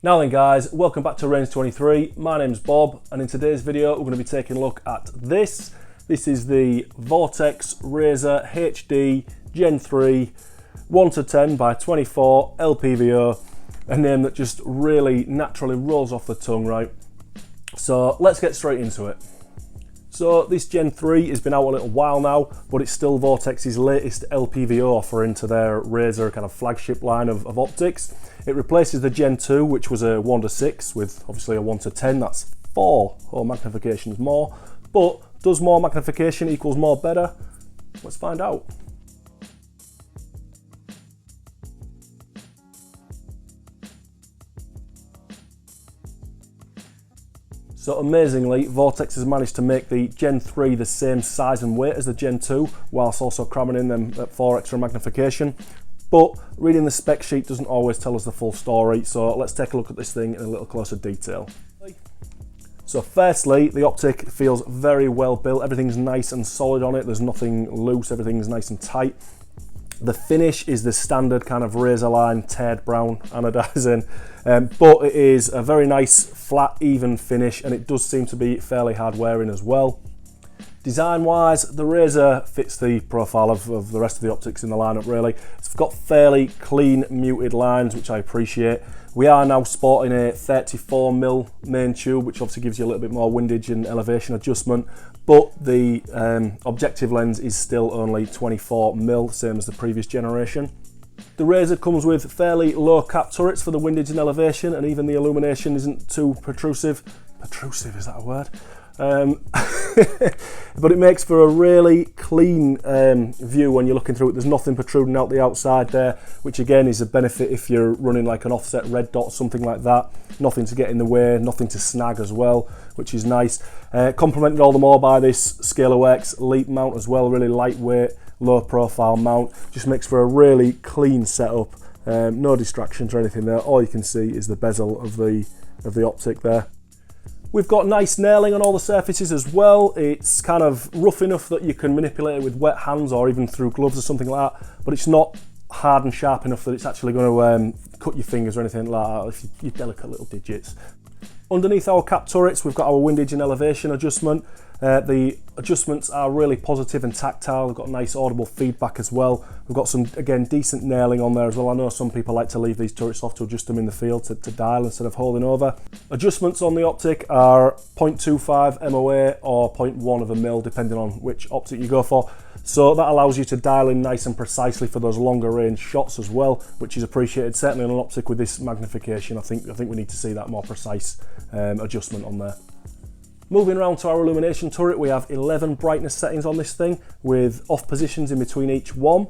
Now then guys, welcome back to Range 23. My name's Bob and in today's video we're going to be taking a look at this. This is the Vortex Razor HD Gen 3 1:10 by 24 LPVO, a name that just really naturally rolls off the tongue, right? So let's get straight into it. So this Gen 3 has been out a little while now, but it's still Vortex's latest LPVO offering to their Razor kind of flagship line of optics. It replaces the Gen 2, which was a 1:6 with obviously a 1:10. That's 4 magnifications more. But does more magnification equals more better? Let's find out. So amazingly, Vortex has managed to make the Gen 3 the same size and weight as the Gen 2, whilst also cramming in them at 4 extra magnification. But reading the spec sheet doesn't always tell us the full story, so let's take a look at this thing in a little closer detail. So firstly, the optic feels very well built. Everything's nice and solid on it. There's nothing loose, everything's nice and tight. The finish is the standard kind of razor line tared brown anodizing, but it is a very nice flat even finish, and it does seem to be fairly hard wearing as well. Design wise, the Razor fits the profile of the rest of the optics in the lineup really. It's got fairly clean muted lines, which I appreciate. We are now sporting a 34mm main tube, which obviously gives you a little bit more windage and elevation adjustment, but the objective lens is still only 24mm, same as the previous generation. The Razor comes with fairly low cap turrets for the windage and elevation, and even the illumination isn't too protrusive. Protrusive, is that a word? But it makes for a really clean view when you're looking through it. There's nothing protruding out the outside there, which again is a benefit if you're running like an offset red dot, something like that. Nothing to get in the way, nothing to snag as well, which is nice. Complemented all the more by this Scale X Leap mount as well, really lightweight, low profile mount. Just makes for a really clean setup. No distractions or anything there. All you can see is the bezel of the optic there. We've got nice nailing on all the surfaces as well. It's kind of rough enough that you can manipulate it with wet hands or even through gloves or something like that, but it's not hard and sharp enough that it's actually going to cut your fingers or anything like that, if your delicate little digits. Underneath our cap turrets, we've got our windage and elevation adjustment. The adjustments are really positive and tactile. We've got nice audible feedback as well. We've got some, again, decent nailing on there as well. I know some people like to leave these turrets off to adjust them in the field to dial instead of holding over. Adjustments on the optic are 0.25 MOA or 0.1 of a mil, depending on which optic you go for. So that allows you to dial in nice and precisely for those longer range shots as well, which is appreciated. Certainly on an optic with this magnification, I think we need to see that more precise adjustment on there. Moving around to our illumination turret, we have 11 brightness settings on this thing with off positions in between each one.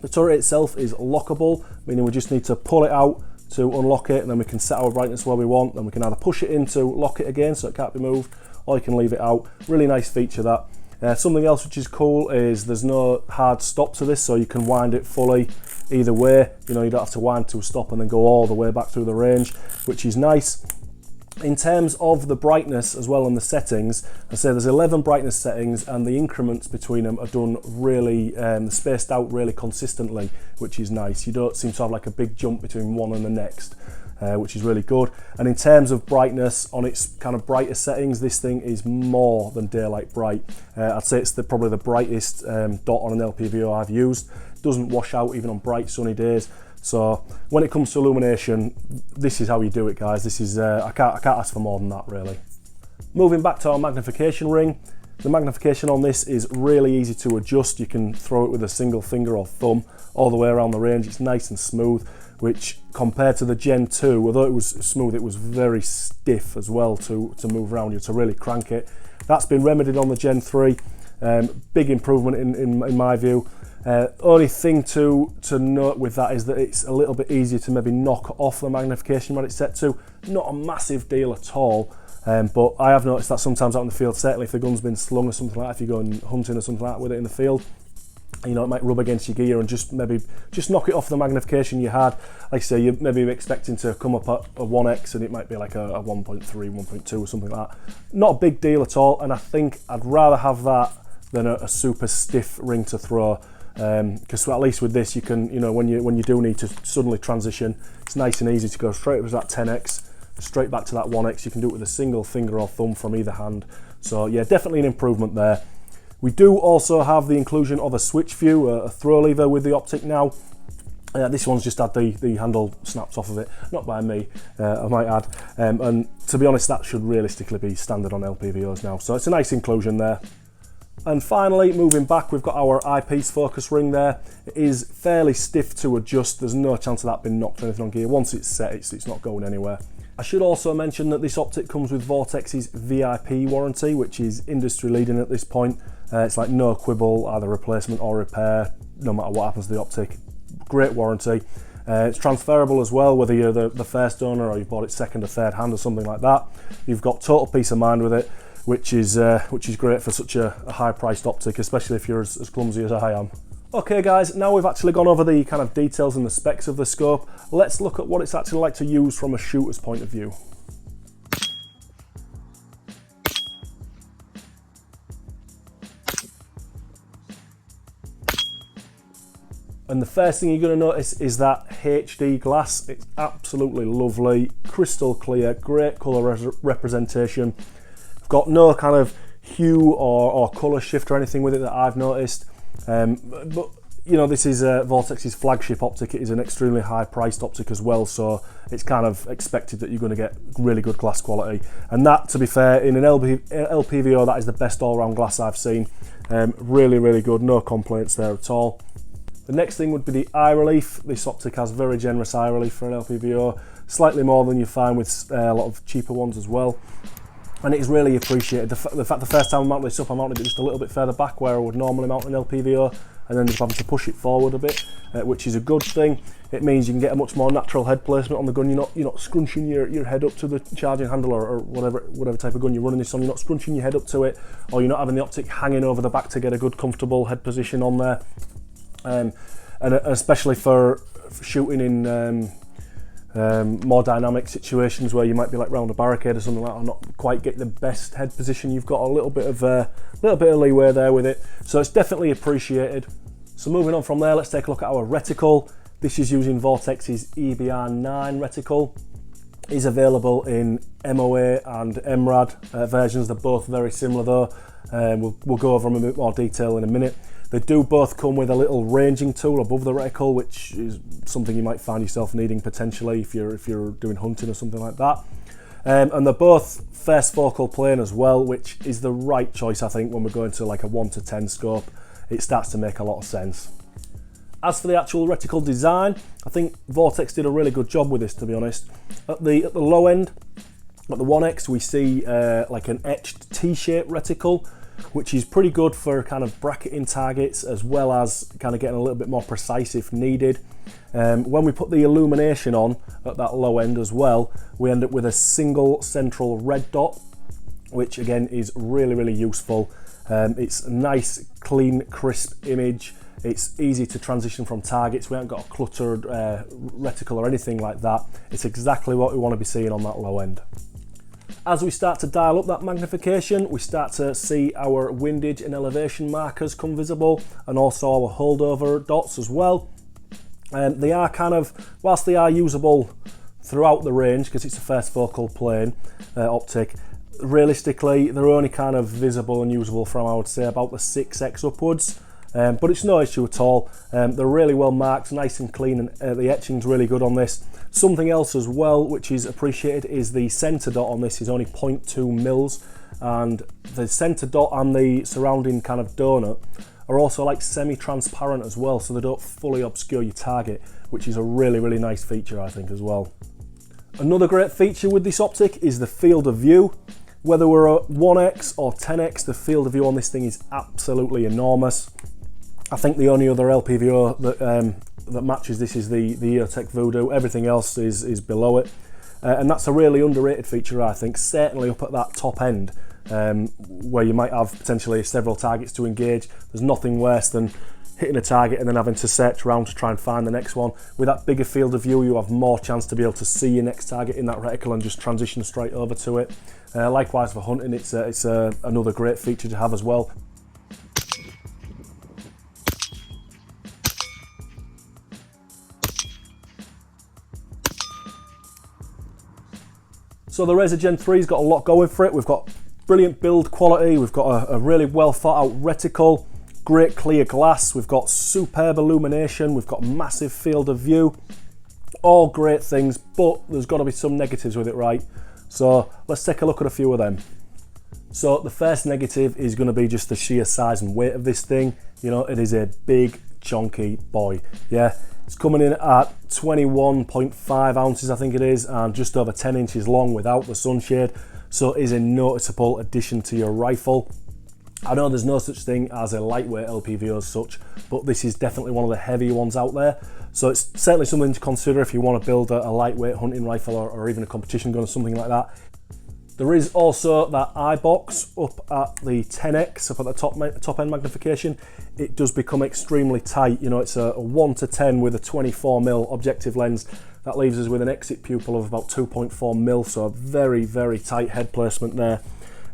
The turret itself is lockable, meaning we just need to pull it out to unlock it, and then we can set our brightness where we want. Then we can either push it in to lock it again so it can't be moved, or you can leave it out. Really nice feature that. Something else which is cool is there's no hard stop to this, so you can wind it fully either way. You know, you don't have to wind to a stop and then go all the way back through the range, which is nice. In terms of the brightness as well and the settings, I say there's 11 brightness settings, and the increments between them are done really spaced out really consistently, which is nice. You don't seem to have like a big jump between one and the next, which is really good. And in terms of brightness on its kind of brightest settings, this thing is more than daylight bright. I'd say it's probably the brightest dot on an LPVO I've used. Doesn't wash out even on bright sunny days. So when it comes to illumination, this is how you do it, guys. This is I can't ask for more than that really. Moving back to our magnification ring, the magnification on this is really easy to adjust. You can throw it with a single finger or thumb all the way around the range. It's nice and smooth, which compared to the Gen 2, although it was smooth, it was very stiff as well to move around. You had to really crank it. That's been remedied on the Gen 3. Big improvement in my view. Only thing to note with that is that it's a little bit easier to maybe knock off the magnification when it's set to. Not a massive deal at all, but I have noticed that sometimes out in the field, certainly if the gun's been slung or something like that, if you're going hunting or something like that with it in the field, you know, it might rub against your gear and just knock it off the magnification you had. Like I say, you're maybe expecting to come up at a 1x and it might be like a 1.3, 1.2 or something like that. Not a big deal at all, and I think I'd rather have that than a super stiff ring to throw. because at least with this you can, you know, when you do need to suddenly transition, it's nice and easy to go straight to that 10x, straight back to that 1x. You can do it with a single finger or thumb from either hand. So yeah, definitely an improvement there. We do also have the inclusion of a switch view, a throw lever with the optic now. This one's just had the handle snapped off of it, not by me, I might add. And to be honest, that should realistically be standard on LPVOs now. So it's a nice inclusion there. And finally, moving back, we've got our eyepiece focus ring there. It is fairly stiff to adjust. There's no chance of that being knocked or anything on gear. Once it's set, it's not going anywhere. I should also mention that this optic comes with Vortex's VIP warranty, which is industry leading at this point. It's like no quibble, either replacement or repair, no matter what happens to the optic. Great warranty. It's transferable as well, whether you're the first owner or you've bought it second or third hand or something like that. You've got total peace of mind with it, which is great for such a high-priced optic, especially if you're as clumsy as I am. Okay guys, now we've actually gone over the kind of details and the specs of the scope, let's look at what it's actually like to use from a shooter's point of view. And the first thing you're going to notice is that HD glass. It's absolutely lovely, crystal clear, great colour representation. I've got no kind of hue or colour shift or anything with it that I've noticed. But you know, this is Vortex's flagship optic. It is an extremely high priced optic as well, so it's kind of expected that you're going to get really good glass quality. And that, to be fair, in an LPVO, that is the best all-round glass I've seen. Really, really good, no complaints there at all. The next thing would be the eye relief. This optic has very generous eye relief for an LPVO, slightly more than you find with a lot of cheaper ones as well. And it is really appreciated. The fact the first time I mounted this up, I mounted it just a little bit further back where I would normally mount an LPVO, and then just having to push it forward a bit, which is a good thing. It means you can get a much more natural head placement on the gun. You're not scrunching your head up to the charging handle or whatever type of gun you're running this on. You're not scrunching your head up to it, or you're not having the optic hanging over the back to get a good comfortable head position on there. And especially for shooting in more dynamic situations where you might be like round a barricade or something like that, or not quite get the best head position, you've got a little bit of leeway there with it, so it's definitely appreciated. So moving on from there, let's take a look at our reticle. This is using Vortex's EBR9 reticle. It is available in MOA and MRAD versions. They're both very similar though. We'll go over them in a bit more detail in a minute. They do both come with a little ranging tool above the reticle, which is something you might find yourself needing potentially if you're doing hunting or something like that. And they're both first focal plane as well, which is the right choice, I think, when we're going to like a 1:10 scope. It starts to make a lot of sense. As for the actual reticle design, I think Vortex did a really good job with this, to be honest. At the low end, at the 1X, we see like an etched T-shaped reticle, which is pretty good for kind of bracketing targets as well as kind of getting a little bit more precise if needed. When we put the Illumination on at that low end as well, we end up with a single central red dot, which again is really, really useful. It's a nice, clean, crisp image. It's easy to transition from targets. We haven't got a cluttered reticle or anything like that. It's exactly what we want to be seeing on that low end. As we start to dial up that magnification, we start to see our windage and elevation markers come visible, and also our holdover dots as well. They are kind of, whilst they are usable throughout the range, because it's a first focal plane optic, realistically they're only kind of visible and usable from, I would say, about the 6x upwards. But it's no issue at all. They're really well marked, nice and clean, and the etching's really good on this. Something else as well which is appreciated is the centre dot on this is only 0.2 mils, and the centre dot and the surrounding kind of donut are also like semi-transparent as well, so they don't fully obscure your target, which is a really, really nice feature, I think, as well. Another great feature with this optic is the field of view. Whether we're at 1x or 10x, the field of view on this thing is absolutely enormous. I think the only other LPVO that matches this is the EOTech Voodoo. Everything else is below it, and that's a really underrated feature, I think, certainly up at that top end, where you might have potentially several targets to engage. There's nothing worse than hitting a target and then having to search around to try and find the next one. With that bigger field of view, you have more chance to be able to see your next target in that reticle and just transition straight over to it. Likewise for hunting, it's another great feature to have as well. So the Razor Gen 3's got a lot going for it. We've got brilliant build quality, we've got a really well thought out reticle, great clear glass, we've got superb illumination, we've got massive field of view, all great things, but there's got to be some negatives with it, right? So let's take a look at a few of them. So the first negative is going to be just the sheer size and weight of this thing. You know, it is a big chunky boy, yeah. It's coming in at 21.5 ounces, I think it is, and just over 10 inches long without the sunshade. So it is a noticeable addition to your rifle. I know there's no such thing as a lightweight LPVO as such, but this is definitely one of the heavier ones out there. So it's certainly something to consider if you want to build a lightweight hunting rifle or even a competition gun or something like that. There is also that eye box up at the 10x, up at the top end magnification. It does become extremely tight. You know, it's a 1:10 with a 24mm objective lens. That leaves us with an exit pupil of about 2.4mm, so a very, very tight head placement there.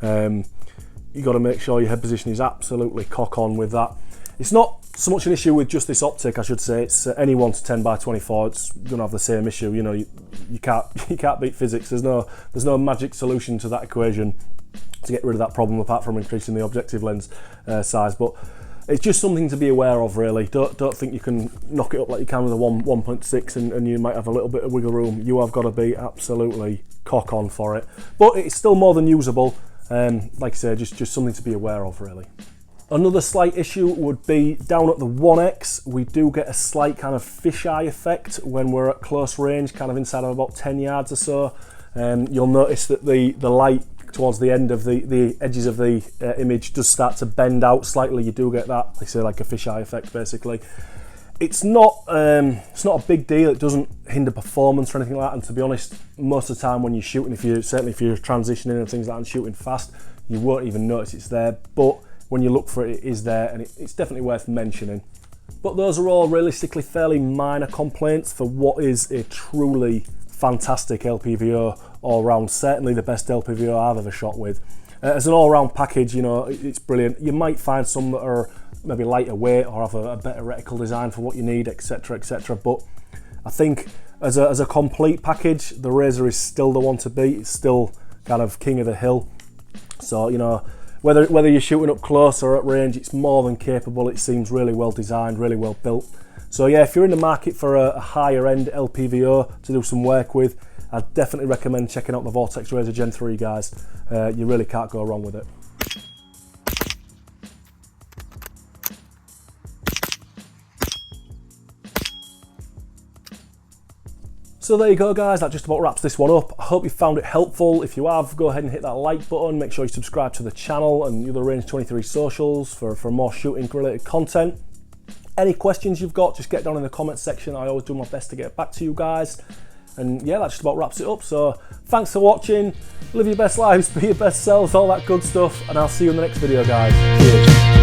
You got to make sure your head position is absolutely cock on with that. It's not so much an issue with just this optic, I should say. It's any 1:10 by 24. It's going to have the same issue. You know, you can't beat physics. There's no magic solution to that equation to get rid of that problem apart from increasing the objective lens size. But it's just something to be aware of, really. Don't think you can knock it up like you can with a 1.6 and you might have a little bit of wiggle room. You have got to be absolutely cock on for it. But it's still more than usable. Like I say, just something to be aware of, really. Another slight issue would be down at the 1x, we do get a slight kind of fisheye effect when we're at close range, kind of inside of about 10 yards or so. You'll notice that the light towards the end of the edges of the image does start to bend out slightly. You do get that, they say, like a fisheye effect, basically. It's not a big deal. It doesn't hinder performance or anything like that. And to be honest, most of the time when you're shooting, certainly if you're transitioning and things like that and shooting fast, you won't even notice it's there. But when you look for it, it is there, and it's definitely worth mentioning. But those are all realistically fairly minor complaints for what is a truly fantastic LPVO all round. Certainly the best LPVO I've ever shot with. As an all-round package, you know, it's brilliant. You might find some that are maybe lighter weight or have a better reticle design for what you need, etc, etc. But I think as a complete package, the Razor is still the one to beat. It's still kind of king of the hill. So, you know, whether you're shooting up close or at range, it's more than capable. It seems really well designed, really well built. So yeah, if you're in the market for a higher end LPVO to do some work with, I'd definitely recommend checking out the Vortex Razor Gen 3, guys. You really can't go wrong with it. So there you go, guys, that just about wraps this one up. I hope you found it helpful. If you have, go ahead and hit that like button. Make sure you subscribe to the channel and the other Range 23 socials for more shooting related content. Any questions you've got, just get down in the comments section. I always do my best to get back to you guys. And yeah, that just about wraps it up. So thanks for watching. Live your best lives, be your best selves, all that good stuff. And I'll see you in the next video, guys. Cheers.